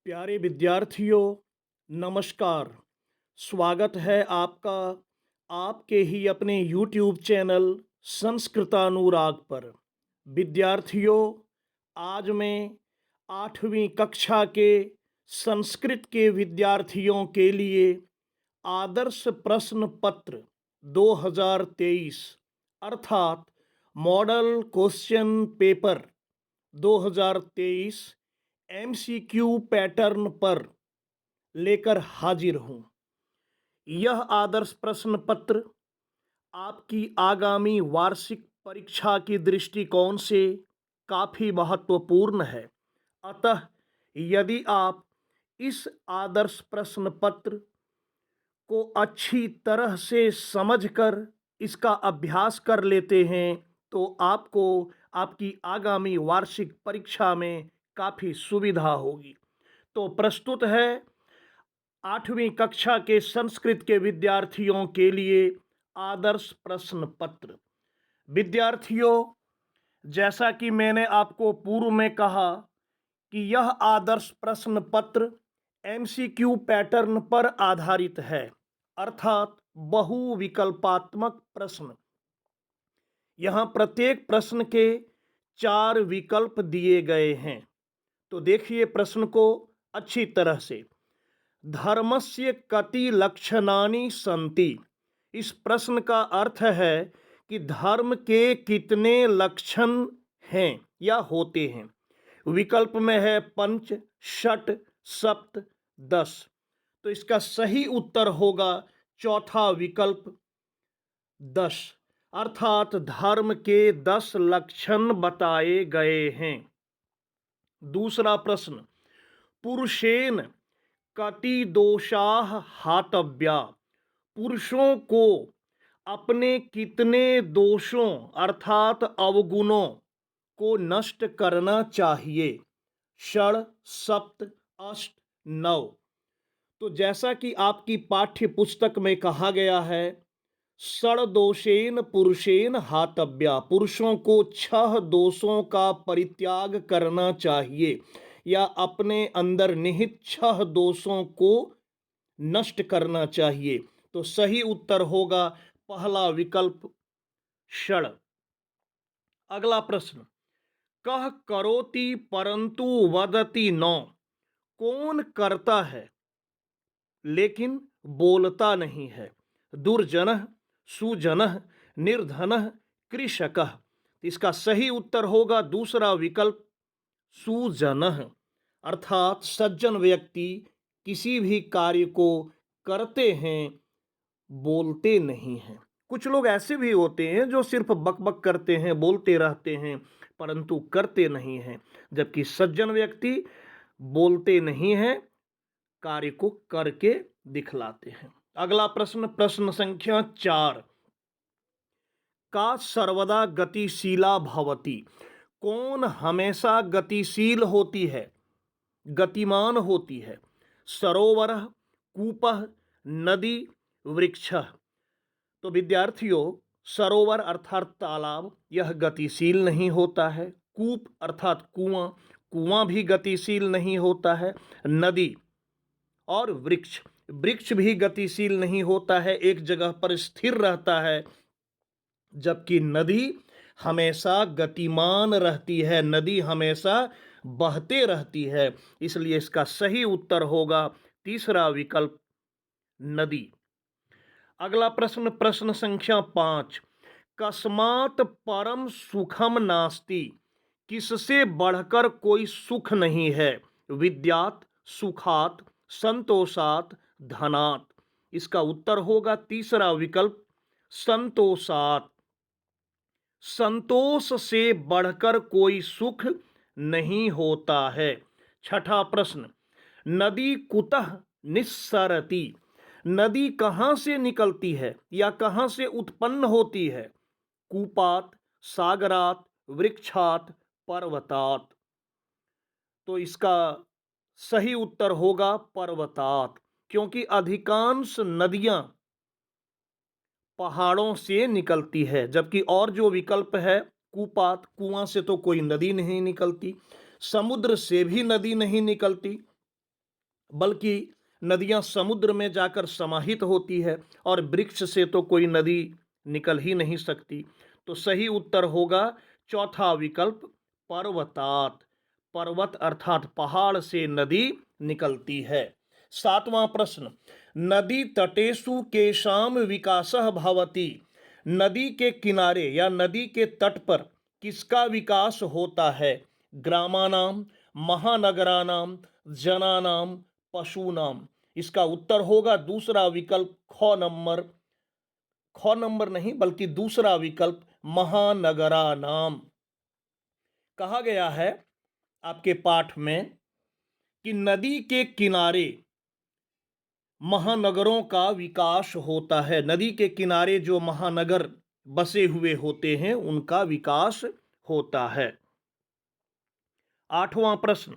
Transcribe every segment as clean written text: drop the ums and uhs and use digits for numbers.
प्यारे विद्यार्थियों, नमस्कार। स्वागत है आपका आपके ही अपने YouTube चैनल संस्कृतानुराग पर। विद्यार्थियों, आज मैं 8वीं कक्षा के संस्कृत के विद्यार्थियों के लिए आदर्श प्रश्न पत्र 2023 अर्थात model question paper 2023 MCQ pattern पर लेकर हाजिर हूं। यह आदर्श प्रश्न पत्र आपकी आगामी वार्षिक परीक्षा की दृष्टिकोण से काफ़ी महत्वपूर्ण है। अतः यदि आप इस आदर्श प्रश्न पत्र को अच्छी तरह से समझकर इसका अभ्यास कर लेते हैं तो आपको आपकी आगामी वार्षिक परीक्षा में काफ़ी सुविधा होगी। तो प्रस्तुत है 8वीं कक्षा के संस्कृत के विद्यार्थियों के लिए आदर्श प्रश्न पत्र। विद्यार्थियों, जैसा कि मैंने आपको पूर्व में कहा कि यह आदर्श प्रश्न पत्र एमसीक्यू पैटर्न पर आधारित है, अर्थात बहुविकल्पात्मक प्रश्न। यहाँ प्रत्येक प्रश्न के 4 विकल्प दिए गए हैं। तो देखिए प्रश्न को अच्छी तरह से। धर्मस्य कति लक्षणानि सन्ति। इस प्रश्न का अर्थ है कि धर्म के कितने लक्षण हैं या होते हैं। विकल्प में है पंच, षट, सप्त, 10। तो इसका सही उत्तर होगा चौथा विकल्प 10, अर्थात धर्म के 10 लक्षण बताए गए हैं। दूसरा प्रश्न, पुरुषेन कति दोषाः हातव्या। पुरुषों को अपने कितने दोषों अर्थात अवगुणों को नष्ट करना चाहिए। षड, सप्त, अष्ट, 9। तो जैसा कि आपकी पाठ्य पुस्तक में कहा गया है, षड्दोषेन पुरुषेन हातव्या। पुरुषों को 6 दोषों का परित्याग करना चाहिए या अपने अंदर निहित 6 दोषों को नष्ट करना चाहिए। तो सही उत्तर होगा पहला विकल्प षड। अगला प्रश्न, कह करोति परंतु वदति न। कौन करता है लेकिन बोलता नहीं है। दुर्जनः, सुजनः, निर्धनः, कृषकः। इसका सही उत्तर होगा दूसरा विकल्प सुजनः, अर्थात सज्जन व्यक्ति किसी भी कार्य को करते हैं, बोलते नहीं हैं। कुछ लोग ऐसे भी होते हैं जो सिर्फ बकबक करते हैं, बोलते रहते हैं, परंतु करते नहीं हैं, जबकि सज्जन व्यक्ति बोलते नहीं हैं, कार्य को करके दिखलाते हैं। अगला प्रश्न, प्रश्न संख्या 4, का सर्वदा गतिशीला भवति। कौन हमेशा गतिशील होती है, गतिमान होती है। सरोवरः, कूपः, नदी, वृक्षः। तो विद्यार्थियों, सरोवर अर्थात तालाब, यह गतिशील नहीं होता है। कूप अर्थात कुआं, कुआं भी गतिशील नहीं होता है। नदी और वृक्ष, वृक्ष भी गतिशील नहीं होता है, एक जगह पर स्थिर रहता है, जबकि नदी हमेशा गतिमान रहती है, नदी हमेशा बहते रहती है। इसलिए इसका सही उत्तर होगा तीसरा विकल्प नदी। अगला प्रश्न, प्रश्न संख्या 5, कस्मात् परम सुखम नास्ति। किससे बढ़कर कोई सुख नहीं है। विद्यात, सुखात, संतोषात, धनात। इसका उत्तर होगा तीसरा विकल्प संतोषात। संतोष से बढ़कर कोई सुख नहीं होता है। छठा प्रश्न, नदी कुतः निस्सरति। नदी कहां से निकलती है या कहां से उत्पन्न होती है। कूपात, सागरात, वृक्षात, पर्वतात। तो इसका सही उत्तर होगा पर्वतात, क्योंकि अधिकांश नदियां पहाड़ों से निकलती है, जबकि और जो विकल्प है कूपात, कुआं से तो कोई नदी नहीं निकलती, समुद्र से भी नदी नहीं निकलती, बल्कि नदियां समुद्र में जाकर समाहित होती है और वृक्ष से तो कोई नदी निकल ही नहीं सकती। तो सही उत्तर होगा चौथा विकल्प पर्वतात। पर्वत अर्थात पहाड़ से नदी निकलती है। सातवां प्रश्न, नदी तटेषु केषां विकासः भवति। नदी के किनारे या नदी के तट पर किसका विकास होता है? ग्रामानां, महानगरानां, जनानां, पशूनाम। इसका उत्तर होगा दूसरा विकल्प ख नंबर नहीं बल्कि दूसरा विकल्प महानगरानाम। कहा गया है आपके पाठ में कि नदी के किनारे महानगरों का विकास होता है। नदी के किनारे जो महानगर बसे हुए होते हैं उनका विकास होता है। आठवां प्रश्न,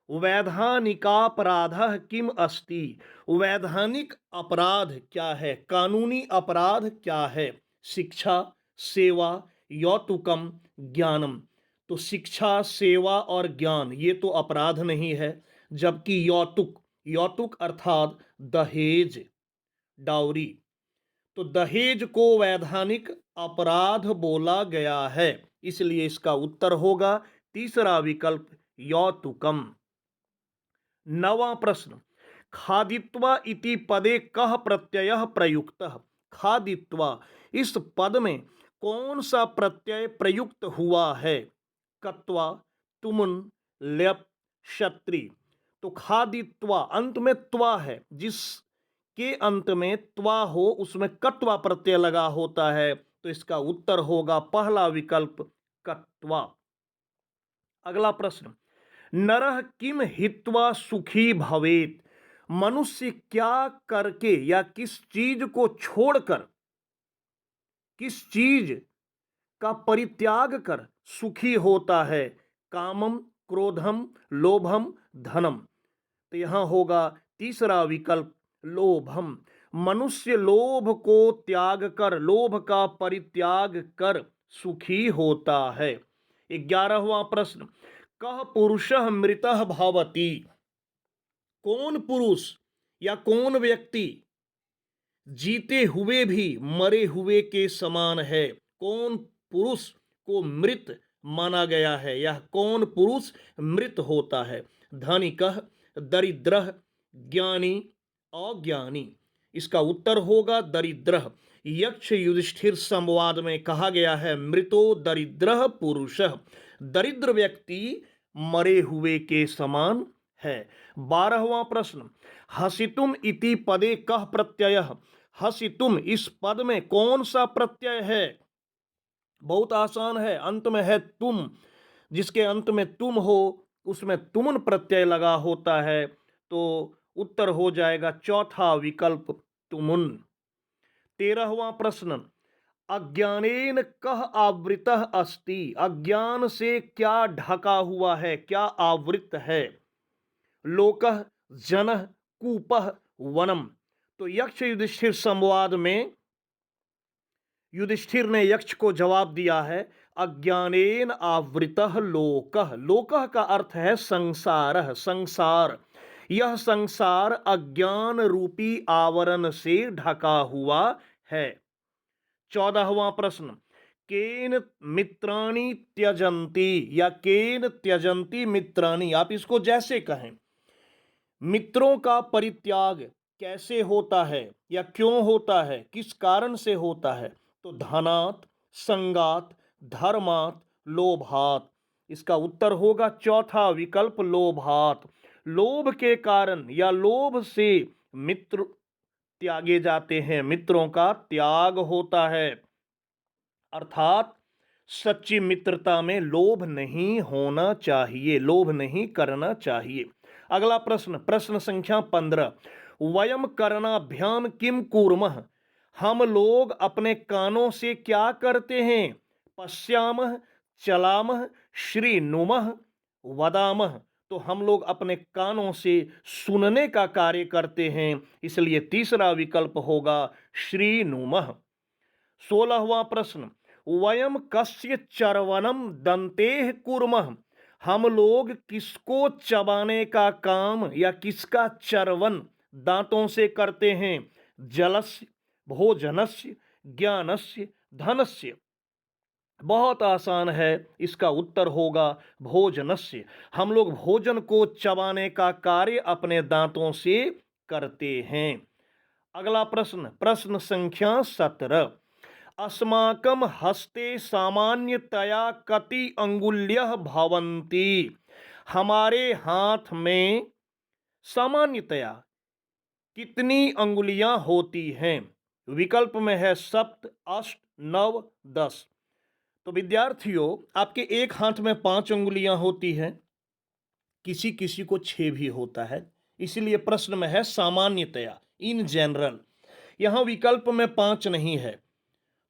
वैधानिकापराधः किम अस्ति। वैधानिक अपराध क्या है? कानूनी अपराध क्या है? शिक्षा, सेवा, यौतुकम, ज्ञानम। तो शिक्षा, सेवा और ज्ञान ये तो अपराध नहीं है, जबकि यौतुक, यौतुक अर्थात दहेज, डाउरी, तो दहेज को वैधानिक अपराध बोला गया है। इसलिए इसका उत्तर होगा तीसरा विकल्प यौतुकम। नवां प्रश्न, खादित्वा इति पदे कः प्रत्ययः प्रयुक्तः। खादित्वा इस पद में कौन सा प्रत्यय प्रयुक्त हुआ है? कत्वा, तुमुन, ल्यप, क्षत्रि। तो खादित्वा अंत में त्वा है, जिसके अंत में त्वा हो उसमें कत्वा प्रत्यय लगा होता है, तो इसका उत्तर होगा पहला विकल्प कत्वा। अगला प्रश्न, नरः किम हित्वा सुखी भवेत। मनुष्य क्या करके या किस चीज को छोड़कर, किस चीज का परित्याग कर सुखी होता है? कामम, क्रोधम, लोभम, धनम। तो यहां होगा तीसरा विकल्प लोभम। मनुष्य लोभ को त्याग कर, लोभ का परित्याग कर सुखी होता है। 11वां प्रश्न, कः पुरुषः मृतः भवति। कौन पुरुष या कौन व्यक्ति जीते हुए भी मरे हुए के समान है? कौन पुरुष को मृत माना गया है, यह कौन पुरुष मृत होता है? धनिकः, दरिद्रः, ज्ञानी, अज्ञानी। इसका उत्तर होगा दरिद्रः। यक्ष युधिष्ठिर संवाद में कहा गया है मृतो दरिद्रः पुरुषः। दरिद्र व्यक्ति मरे हुए के समान है। 12वां प्रश्न, हसितुम इति पदे कः प्रत्ययः। हसितुम इस पद में कौन सा प्रत्यय है? बहुत आसान है, अंत में है तुम। जिसके अंत में तुम हो उसमें तुमुन प्रत्यय लगा होता है, तो उत्तर हो जाएगा चौथा विकल्प तुमुन। 13वां प्रश्न, अज्ञानेन कः आवृतः अस्ति। अज्ञान से क्या ढका हुआ है, क्या आवृत है? लोकः, जनः, कूपः, वनम। तो यक्ष युधिष्ठिर संवाद में युधिष्ठिर ने यक्ष को जवाब दिया है अज्ञानेन आवृतः लोकः। लोकः का अर्थ है संसारः, संसार। यह संसार अज्ञान रूपी आवरण से ढका हुआ है। 14वां प्रश्न, केन मित्राणि त्यजन्ति या केन त्यजन्ति मित्राणि। आप इसको जैसे कहें, मित्रों का परित्याग कैसे होता है या क्यों होता है, किस कारण से होता है? तो धनात्, संगात, धर्मात्, लोभात। इसका उत्तर होगा चौथा विकल्प लोभात। लोभ के कारण या लोभ से मित्र त्यागे जाते हैं, मित्रों का त्याग होता है। अर्थात सच्ची मित्रता में लोभ नहीं होना चाहिए, लोभ नहीं करना चाहिए। अगला प्रश्न, प्रश्न संख्या 15, वयम करणाभ्याम किम कूर्मः। हम लोग अपने कानों से क्या करते हैं? पश्यामः, चलामः, श्रीनुमः, वदामः। तो हम लोग अपने कानों से सुनने का कार्य करते हैं, इसलिए तीसरा विकल्प होगा श्रीनुमः। 16वां प्रश्न, वयम कस्य चर्वनम दंतेः कुर्मः। हम लोग किसको चबाने का काम या किसका चरवन दांतों से करते हैं? जलस्य, भोजनस्य, ज्ञानस्य, धनस्य। बहुत आसान है, इसका उत्तर होगा भोजनस्य। हम लोग भोजन को चबाने का कार्य अपने दांतों से करते हैं। अगला प्रश्न, प्रश्न संख्या 17। अस्माकं हस्ते सामान्यतया कति अंगुल्यः भवन्ति? हमारे हाथ में सामान्यतया कितनी अंगुलियां होती हैं? विकल्प में है सप्त, अष्ट, नव, 10। तो विद्यार्थियों, आपके एक हाथ में 5 अंगुलियां होती हैं, किसी किसी को 6 भी होता है, इसीलिए प्रश्न में है सामान्यतया, इन जनरल। यहां विकल्प में 5 नहीं है।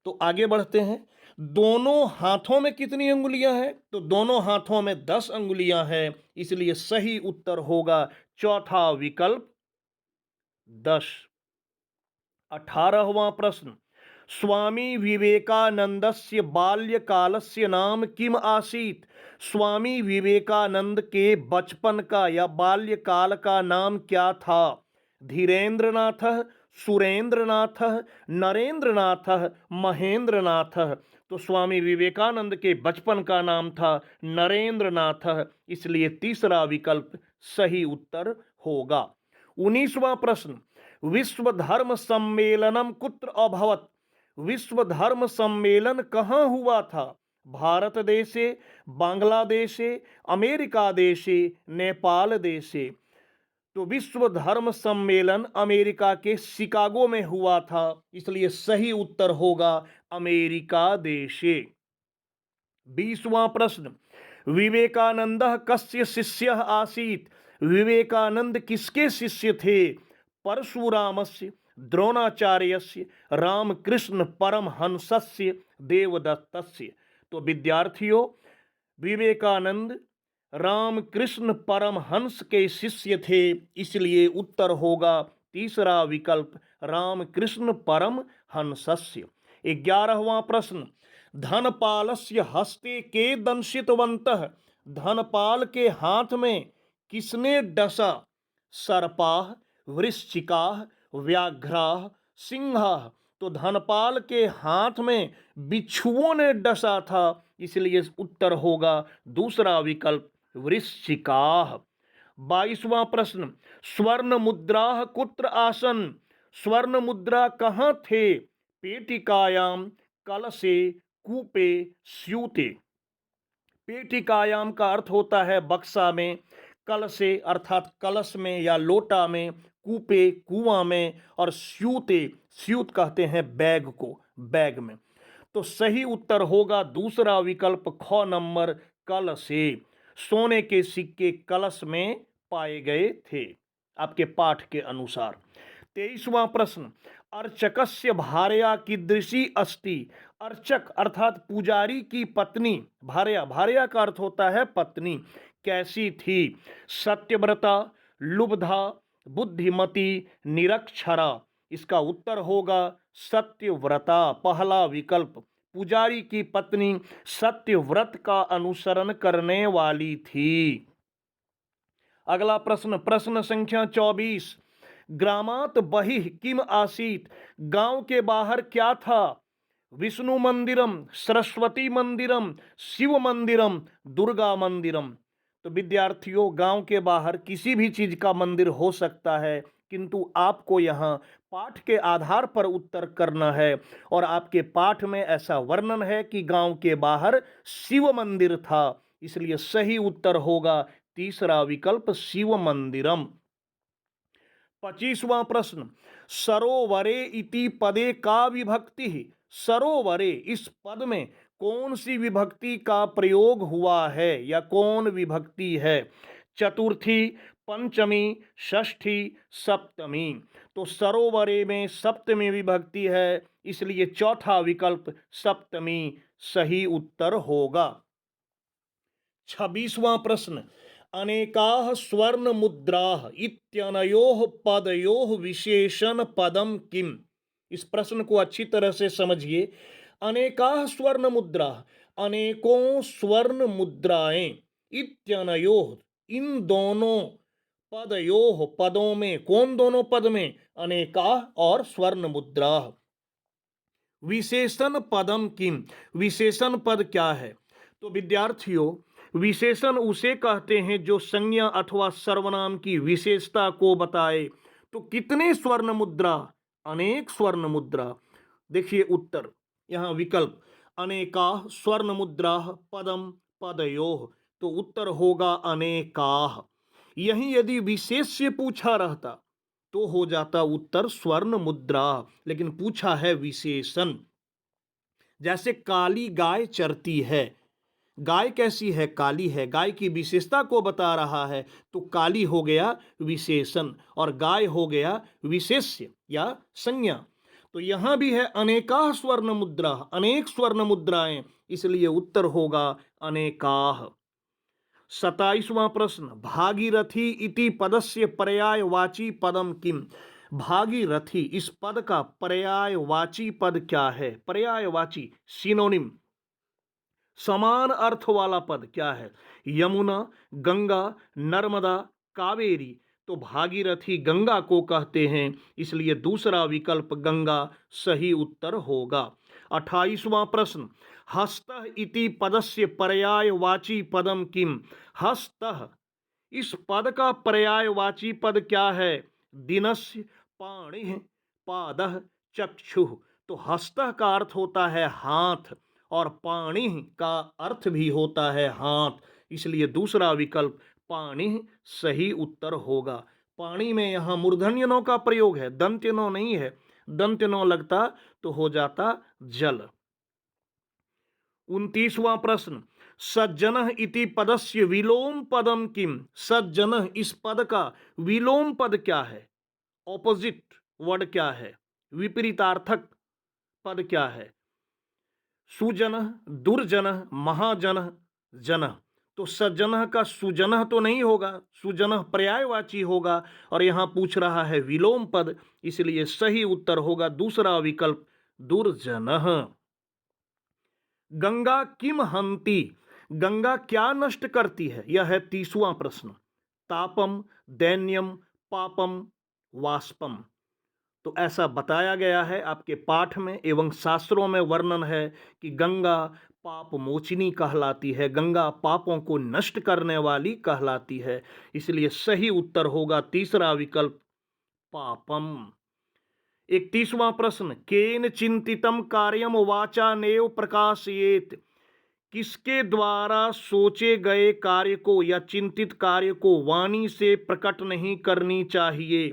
तो आगे बढ़ते हैं। दोनों हाथों में कितनी अंगुलियां हैं? तो दोनों हाथों में 10 अंगुलियां हैं, इसलिए सही उत्तर होगा चौथा विकल्प 10। 18वां प्रश्न, स्वामी विवेकानंदस्य बाल्यकालस्य नाम किम आसीत्? स्वामी विवेकानंद के बचपन का या बाल्यकाल का नाम क्या था? धीरेन्द्रनाथः, सुरेंद्रनाथः, नरेंद्रनाथः, महेंद्रनाथः। तो स्वामी विवेकानंद के बचपन का नाम था नरेंद्रनाथः, इसलिए तीसरा विकल्प सही उत्तर होगा। 19वां प्रश्न, विश्व धर्म सम्मेलनम कुत्र अभवत? विश्व धर्म सम्मेलन कहाँ हुआ था? भारत देशे, बांग्लादेशे, अमेरिका देशे, नेपाल देशे। तो विश्व धर्म सम्मेलन अमेरिका के शिकागो में हुआ था, इसलिए सही उत्तर होगा अमेरिका देशे। 20वां प्रश्न, विवेकानंदः कस्य शिष्यः आसीत्? विवेकानंद किसके शिष्य थे? परशुरामस्य, द्रोणाचार्यस्य, रामकृष्ण परमहंसस्य, देवदत्तस्य। तो विद्यार्थियों, विवेकानंद रामकृष्ण परमहंस के शिष्य थे, इसलिए उत्तर होगा तीसरा विकल्प रामकृष्ण परमहंसस्य। 11वां प्रश्न, धनपालस्य हस्ते के दंशितवन्तः? धनपाल के हाथ में किसने डसा? सर्पाः, वृश्चिकाः, व्याघ्राः, सिंहाः। तो धनपाल के हाथ में बिच्छुओं ने डसा था, इसलिए उत्तर होगा दूसरा विकल्प वृश्चिकाः। 22वां प्रश्न, स्वर्ण मुद्राः कुत्र आसन? स्वर्ण मुद्रा कहाँ थे? पेटिकायाम, कलशे, कूपे, स्यूते। पेटिकायाम का अर्थ होता है बक्सा में, कलशे अर्थात कलश में या लोटा में, कूपे कुआं में, और स्यूते, स्यूत कहते हैं बैग को, बैग में। तो सही उत्तर होगा दूसरा विकल्प ख नंबर कलशे। सोने के सिक्के कलश में पाए गए थे, आपके पाठ के अनुसार। 23वां प्रश्न, अर्चकस्य भार्या कीदृशी अस्ति? अर्चक अर्थात पुजारी की पत्नी, भार्या, भार्या का अर्थ होता है पत्नी, कैसी थी? सत्यव्रता, लुब्धा, बुद्धिमती, निरक्षरा। इसका उत्तर होगा सत्यव्रता, पहला विकल्प। पुजारी की पत्नी सत्यव्रत का अनुसरण करने वाली थी। अगला प्रश्न, प्रश्न संख्या 24, ग्रामात बहिः किम आसीत्? गांव के बाहर क्या था? विष्णु मंदिरम, सरस्वती मंदिरम, शिव मंदिरम, दुर्गा मंदिरम। तो विद्यार्थियों, गांव के बाहर किसी भी चीज का मंदिर हो सकता है, किंतु आपको यहाँ पाठ के आधार पर उत्तर करना है, और आपके पाठ में ऐसा वर्णन है कि गांव के बाहर शिव मंदिर था, इसलिए सही उत्तर होगा तीसरा विकल्प शिव मंदिरम। 25वां प्रश्न, सरोवरे इति पदे का विभक्ति? सरोवरे इस पद में कौन सी विभक्ति का प्रयोग हुआ है या कौन विभक्ति है? चतुर्थी, पंचमी, षष्ठी, सप्तमी। तो सरोवरे में सप्तमी विभक्ति है, इसलिए चौथा विकल्प सप्तमी सही उत्तर होगा। 26वां प्रश्न, अनेकाः स्वर्ण मुद्राः इत्यनयोः पदयोः विशेषण पदम किम? इस प्रश्न को अच्छी तरह से समझिए। अनेकाः स्वर्ण मुद्रा, अनेकों स्वर्ण मुद्राएं, इत्यनयोः, इन दोनों पदयोः, पदों में, कौन दोनों पद में, अनेकाः और स्वर्ण मुद्रा। विशेषण पदम किम, विशेषण पद क्या है? तो विद्यार्थियों, विशेषण उसे कहते हैं जो संज्ञा अथवा सर्वनाम की विशेषता को बताए। तो कितने स्वर्ण मुद्रा? अनेक स्वर्ण मुद्रा। देखिए उत्तर, यहाँ विकल्प, अनेकाः स्वर्ण मुद्रा पदम पदयोः, तो उत्तर होगा अनेकाः। यही यदि विशेष से पूछा रहता तो हो जाता उत्तर स्वर्ण मुद्रा, लेकिन पूछा है विशेषण। जैसे काली गाय चरती है, गाय कैसी है? काली है, गाय की विशेषता को बता रहा है, तो काली हो गया विशेषण और गाय हो गया विशेष्य या संज्ञा। तो यहां भी है अनेकाः स्वर्ण मुद्रा, अनेक स्वर्ण मुद्राएं, इसलिए उत्तर होगा अनेकाः। 27वां प्रश्न, भागीरथी इति पदस्य पर्यायवाची पदम किम, भागीरथी इस पद का पर्यायवाची पद क्या है? पर्यायवाची सिनोनिम, समान अर्थ वाला पद क्या है? यमुना, गंगा, नर्मदा, कावेरी। तो भागीरथी गंगा को कहते हैं, इसलिए दूसरा विकल्प गंगा सही उत्तर होगा। 28वां प्रश्न, हस्तः इति पदस्य पर्यायवाची पदम किम, हस्तः इस पद का पर्यायवाची पद क्या है? दिनस्य, पाणिः, पादः, चक्षुः। तो हस्तः का अर्थ होता है हाथ और पाणिः का अर्थ भी होता है हाथ, इसलिए दूसरा विकल्प पाणिः सही उत्तर होगा। पाणी में यहां मूर्धन्य नो का प्रयोग है, दंत्य नो नहीं है। दंत्य नो लगता तो हो जाता जल। 29वां प्रश्न, सज्जनः इति पदस्य विलोम पदम किम, सज्जनः इस पद का विलोम पद क्या है? ऑपोजिट वर्ड क्या है? विपरीतार्थक पद क्या है? सुजनः, दुर्जनः, महाजनः, जनः। तो सज्जनः का सुजनः तो नहीं होगा, सुजनः पर्यायवाची होगा, और यहां पूछ रहा है विलोम पद, इसलिए सही उत्तर होगा दूसरा विकल्प दुर्जनः। गंगा किम हंति, गंगा क्या नष्ट करती है? यह है 30वां प्रश्न। तापम, दैन्यम, पापम, वाष्पम। तो ऐसा बताया गया है आपके पाठ में एवं शास्त्रों में वर्णन है कि गंगा पाप मोचिनी कहलाती है, गंगा पापों को नष्ट करने वाली कहलाती है, इसलिए सही उत्तर होगा तीसरा विकल्प पापम। 31वां प्रश्न, केन चिंतितम कार्यम वाचा नेव प्रकाशयेत, किसके द्वारा सोचे गए कार्य को या चिंतित कार्य को वाणी से प्रकट नहीं करनी चाहिए?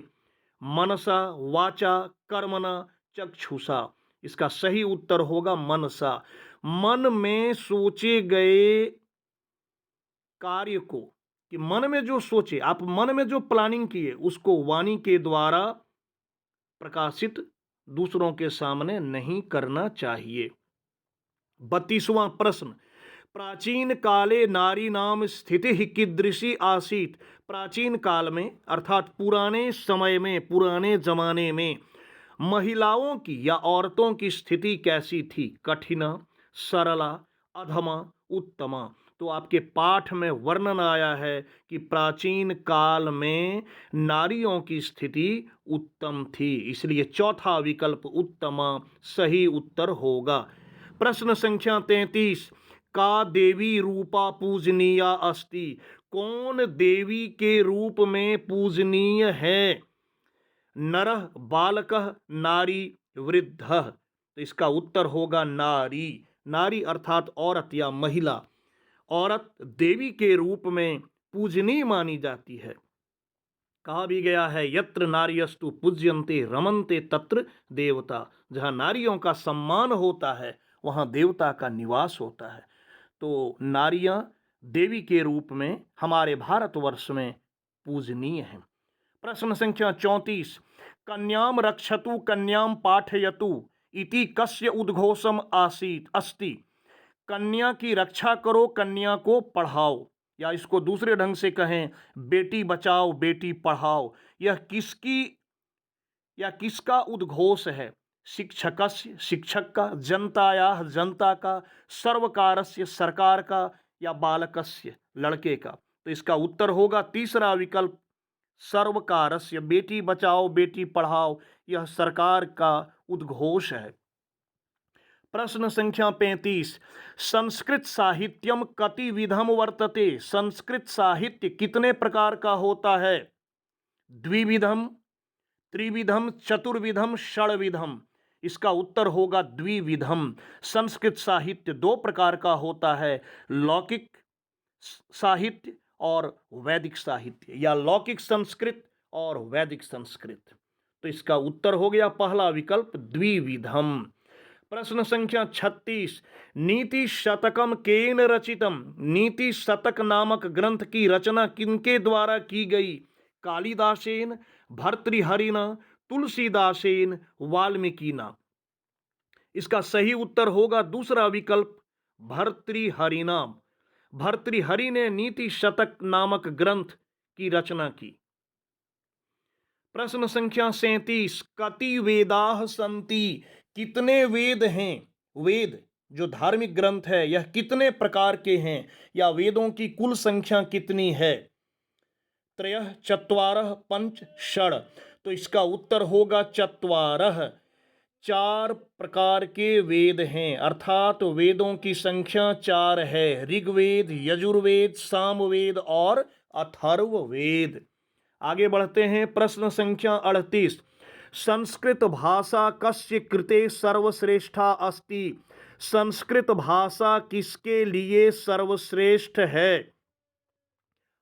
मनसा, वाचा, कर्मणा, चक्षुषा। इसका सही उत्तर होगा मनसा। मन में सोचे गए कार्य को, कि मन में जो सोचे, आप मन में जो प्लानिंग किए उसको वाणी के द्वारा प्रकाशित दूसरों के सामने नहीं करना चाहिए। 32वां प्रश्न, प्राचीन काले नारी नाम स्थिति कीदृशी आसीत, प्राचीन काल में अर्थात पुराने समय में, पुराने जमाने में महिलाओं की या औरतों की स्थिति कैसी थी? कठिना, सरला, अधमा, उत्तमा। तो आपके पाठ में वर्णन आया है कि प्राचीन काल में नारियों की स्थिति उत्तम थी, इसलिए चौथा विकल्प उत्तमा सही उत्तर होगा। प्रश्न संख्या 33, का देवी रूपा पूजनीया अस्ति, कौन देवी के रूप में पूजनीय है? नरः, बालकः, नारी, वृद्धः। तो इसका उत्तर होगा नारी। नारी अर्थात औरत या महिला, औरत देवी के रूप में पूजनीय मानी जाती है। कहा भी गया है यत्र नार्यस्तु पूज्यन्ते रमन्ते तत्र देवता, जहां नारियों का सम्मान होता है वहां देवता का निवास होता है। तो नारियां देवी के रूप में हमारे भारतवर्ष में पूजनीय हैं। प्रश्न संख्या 34, कन्याम रक्षतु कन्याम पाठयतु इति कस्य उद्घोषम आसीत अस्ति, कन्या की रक्षा करो, कन्या को पढ़ाओ, या इसको दूसरे ढंग से कहें बेटी बचाओ बेटी पढ़ाओ, यह किसकी या किसका उद्घोष है? शिक्षकस्य, शिक्षक का, जनतायाः, जनता का, सर्वकारस्य, सरकार का, या बालकस्य, लड़के का। तो इसका उत्तर होगा तीसरा विकल्प सर्वकारस्य। बेटी बचाओ बेटी पढ़ाओ यह सरकार का उद्घोष है। प्रश्न संख्या 35, संस्कृत साहित्यम कति विधम वर्तते। संस्कृत साहित्य कितने प्रकार का होता है? द्विविधम, त्रिविधम, चतुर्विधम, षड्विधम। इसका उत्तर होगा द्विविधम। संस्कृत साहित्य दो प्रकार का होता है, लौकिक साहित्य और वैदिक साहित्य, या लौकिक संस्कृत और वैदिक संस्कृत। तो इसका उत्तर हो गया पहला विकल्प द्विविधम। प्रश्न संख्या 36, नीति शतकम केन रचितम। नीति शतक नामक ग्रंथ की रचना किनके द्वारा की गई? कालिदासेन, भर्तृहरिना, तुलसीदासेन, वाल्मीकिना। इसका सही उत्तर होगा दूसरा विकल्प भर्तृहरिना। भर्तृहरि ने नीति शतक नामक ग्रंथ की रचना की। प्रश्न संख्या 37, कति वेदाः सन्ति। कितने वेद हैं? वेद जो धार्मिक ग्रंथ है यह कितने प्रकार के हैं, या वेदों की कुल संख्या कितनी है? त्रयः, चत्वारः, पंच, षड। तो इसका उत्तर होगा चत्वारः। 4 प्रकार के वेद हैं, अर्थात वेदों की संख्या 4 है। ऋग्वेद, यजुर्वेद, सामवेद और अथर्ववेद। आगे बढ़ते हैं। प्रश्न संख्या 38, संस्कृत भाषा कस्य कृते सर्वश्रेष्ठा अस्ति। संस्कृत भाषा किसके लिए सर्वश्रेष्ठ है?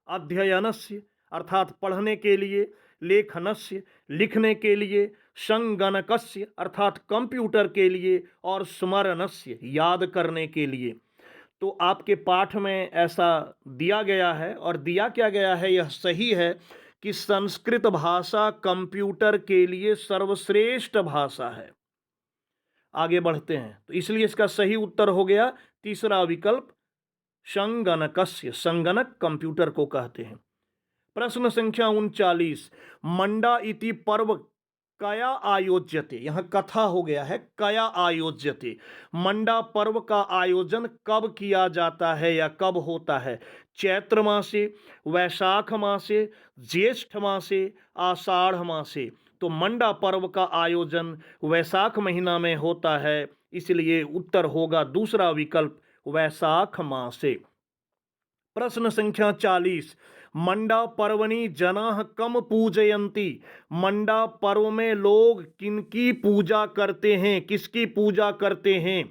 अध्ययनस्य अर्थात पढ़ने के लिए, लेखनस्य लिखने के लिए, संगणकस्य अर्थात कंप्यूटर के लिए, और स्मरणस्य याद करने के लिए। तो आपके पाठ में ऐसा दिया गया है, और दिया क्या गया है यह सही है कि संस्कृत भाषा कंप्यूटर के लिए सर्वश्रेष्ठ भाषा है। आगे बढ़ते हैं। तो इसलिए इसका सही उत्तर हो गया तीसरा विकल्प संगणकस्य। संगणक कंप्यूटर को कहते हैं। प्रश्न संख्या 39, मंडा इति पर्व कया आयोज्यते। यहां कथा हो गया है, कया आयोज्यते। मंडा पर्व का आयोजन कब किया जाता है या कब होता है? चैत्र मासे, वैशाख मासे, ज्येष्ठ मासे, आषाढ़ मासे। तो मंडा पर्व का आयोजन वैशाख महीना में होता है, इसलिए उत्तर होगा दूसरा विकल्प वैशाख मासे। प्रश्न संख्या 40, मंडा पर्वणि जनाः कम पूजयन्ति। मंडा पर्व में लोग किनकी पूजा करते हैं, किसकी पूजा करते हैं?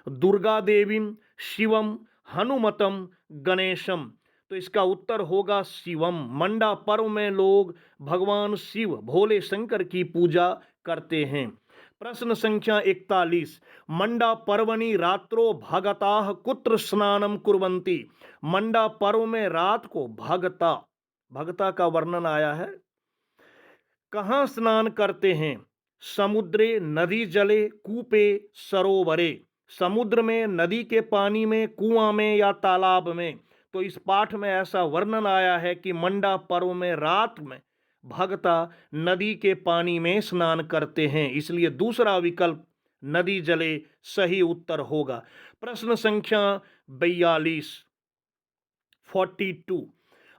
दुर्गा देवी, शिवम, हनुमतम, गणेशम। तो इसका उत्तर होगा शिवम। मंडा पर्व में लोग भगवान शिव भोले शंकर की पूजा करते हैं। प्रश्न संख्या 41, मंडा पर्वणि रात्रो भगताः कुत्र स्नानं कुर्वन्ति। मंडा पर्व में रात को भगता का वर्णन आया है, कहाँ स्नान करते हैं? समुद्रे, नदी जले, कूपे, सरोवरे। समुद्र में, नदी के पानी में, कुआं में या तालाब में। तो इस पाठ में ऐसा वर्णन आया है कि मंडा पर्व में रात में भगता नदी के पानी में स्नान करते हैं, इसलिए दूसरा विकल्प नदी जले सही उत्तर होगा। प्रश्न संख्या 42, 42,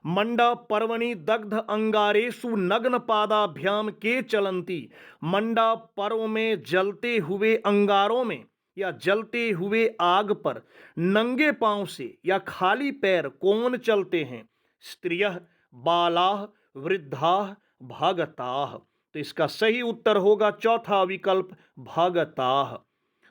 मंडा पर्वणि दग्ध अंगारेषु नग्न पादाभ्याम के चलंती। मंडा पर्व में जलते हुए अंगारों में या जलते हुए आग पर नंगे पांव से या खाली पैर कौन चलते हैं? स्त्रियः, बालाः, वृद्धाः, भगताः। तो इसका सही उत्तर होगा चौथा विकल्प भगताः।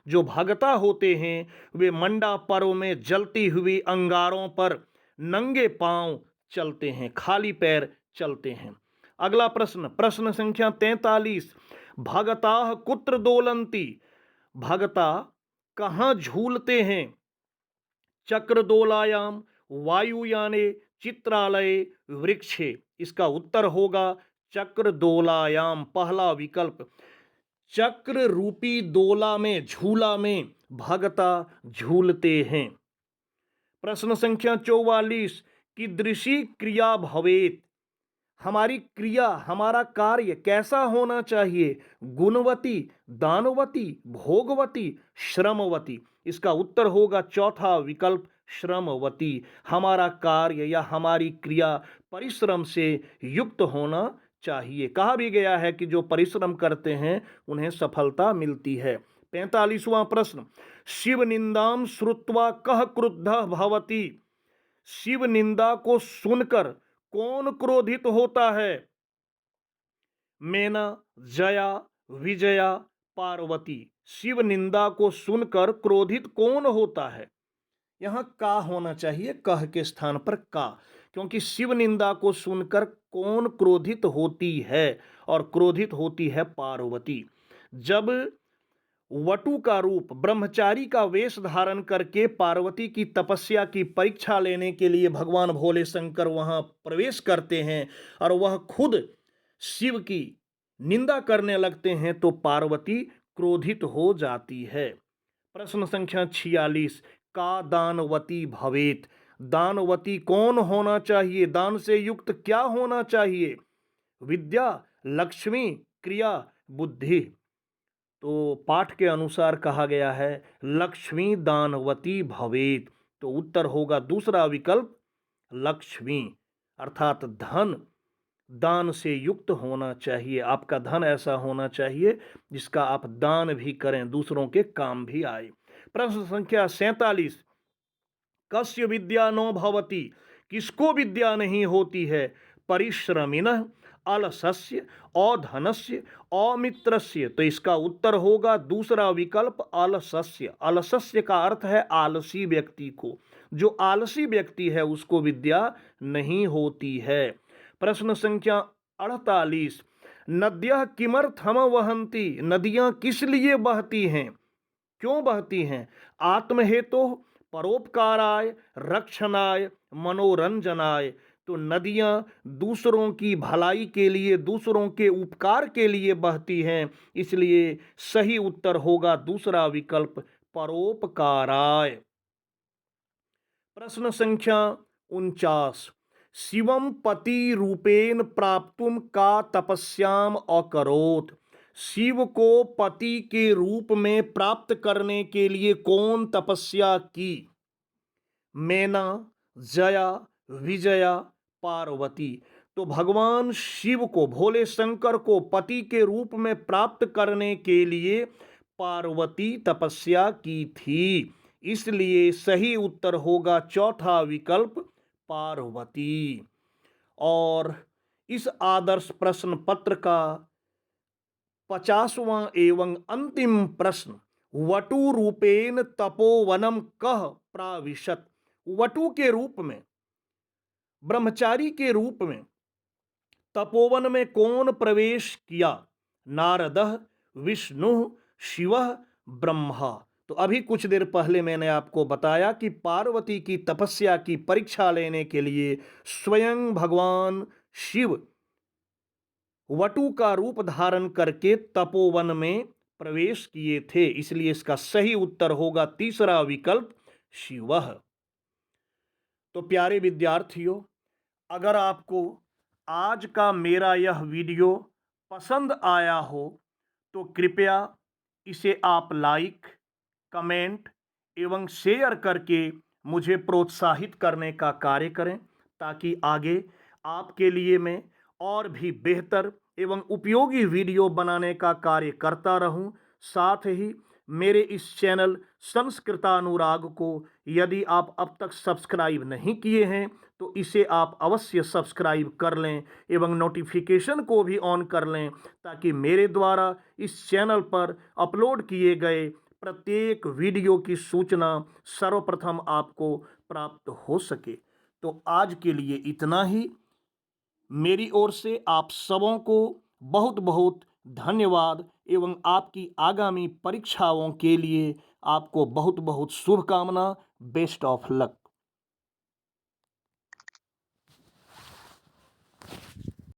जो भगता होते हैं वे मंडा पर्व में जलती हुई अंगारों पर नंगे पांव चलते हैं, खाली पैर चलते हैं। अगला प्रश्न, प्रश्न संख्या 43, भगताः कुत्र दोलन्ति। भगता कहाँ झूलते हैं? चक्रदोलायाम, वायुयाने, चित्रालय, वृक्षे। इसका उत्तर होगा चक्रदोलायाम, पहला विकल्प। चक्र रूपी दोला में, झूला में भगता झूलते हैं। प्रश्न संख्या 44, कीदृशी क्रिया भवेत्। हमारी क्रिया, हमारा कार्य कैसा होना चाहिए? गुणवती, दानवती, भोगवती, श्रमवती। इसका उत्तर होगा चौथा विकल्प श्रमवती, हमारा कार्य या हमारी क्रिया परिश्रम से युक्त होना चाहिए। कहा भी गया है कि जो परिश्रम करते हैं उन्हें सफलता मिलती है। 45वां प्रश्न, शिव निंदाम श्रुत्वा कह क्रुद्धः भवति। शिव निंदा को सुनकर कौन क्रोधित होता है? मेना, जया, विजया, पार्वती। शिव निंदा को सुनकर क्रोधित कौन होता है? यहां का होना चाहिए, कह के स्थान पर का, क्योंकि शिव निंदा को सुनकर कौन क्रोधित होती है, और क्रोधित होती है पार्वती। जब वटु का रूप, ब्रह्मचारी का वेश धारण करके पार्वती की तपस्या की परीक्षा लेने के लिए भगवान भोले शंकर वहां प्रवेश करते हैं और वह खुद शिव की निंदा करने लगते हैं, तो पार्वती क्रोधित हो जाती है। प्रश्न संख्या 46, का दानवती भवेत। दानवती कौन होना चाहिए? दान से युक्त क्या होना चाहिए? विद्या, लक्ष्मी, क्रिया, बुद्धि। तो पाठ के अनुसार कहा गया है लक्ष्मी दानवती भवेत। तो उत्तर होगा दूसरा विकल्प, लक्ष्मी, अर्थात धन दान से युक्त होना चाहिए। आपका धन ऐसा होना चाहिए जिसका आप दान भी करें, दूसरों के काम भी आए। प्रश्न संख्या 47, कस्य विद्या नो भवति। किसको विद्या नहीं होती है? परिश्रमिनः, अलसस्य, औधनस्य, अमित्रस्य। तो इसका उत्तर होगा दूसरा विकल्प, अलसस्य। अलसस्य का अर्थ है आलसी व्यक्ति को। जो आलसी व्यक्ति है उसको विद्या नहीं होती है। प्रश्न संख्या 48, नद्यः किमर्थम वहन्ति। नदियां किस लिए बहती हैं? क्यों बहती हैं? आत्महेतु, परोपकाराय, रक्षणाय, मनोरंजनाय। तो नदियां दूसरों की भलाई के लिए, दूसरों के उपकार के लिए बहती हैं, इसलिए सही उत्तर होगा दूसरा विकल्प, परोपकाराय। प्रश्न संख्या 49, शिवम पति रूपेण प्राप्तुम का तपस्याम अकरोत्। शिव को पति के रूप में प्राप्त करने के लिए कौन तपस्या की? मेना, जया, विजया, पार्वती। तो भगवान शिव को, भोले शंकर को पति के रूप में प्राप्त करने के लिए पार्वती तपस्या की थी, इसलिए सही उत्तर होगा चौथा विकल्प, पार्वती। और इस आदर्श प्रश्न पत्र का 50वां एवं अंतिम प्रश्न, वटु रूपेण तपोवनम कह प्राविशत। वटु के रूप में, ब्रह्मचारी के रूप में तपोवन में कौन प्रवेश किया? नारदः, विष्णु, शिवः, ब्रह्मा। तो अभी कुछ देर पहले मैंने आपको बताया कि पार्वती की तपस्या की परीक्षा लेने के लिए स्वयं भगवान शिव वटु का रूप धारण करके तपोवन में प्रवेश किए थे, इसलिए इसका सही उत्तर होगा तीसरा विकल्प, शिवः। तो प्यारे विद्यार्थियों, अगर आपको आज का मेरा यह वीडियो पसंद आया हो तो कृपया इसे आप लाइक, कमेंट एवं शेयर करके मुझे प्रोत्साहित करने का कार्य करें, ताकि आगे आपके लिए मैं और भी बेहतर एवं उपयोगी वीडियो बनाने का कार्य करता रहूं। साथ ही मेरे इस चैनल संस्कृतानुराग को यदि आप अब तक सब्सक्राइब नहीं किए हैं तो इसे आप अवश्य सब्सक्राइब कर लें एवं नोटिफिकेशन को भी ऑन कर लें, ताकि मेरे द्वारा इस चैनल पर अपलोड किए गए प्रत्येक वीडियो की सूचना सर्वप्रथम आपको प्राप्त हो सके। तो आज के लिए इतना ही। मेरी ओर से आप सबों को बहुत बहुत धन्यवाद एवं आपकी आगामी परीक्षाओं के लिए आपको बहुत बहुत शुभकामना। Best of luck.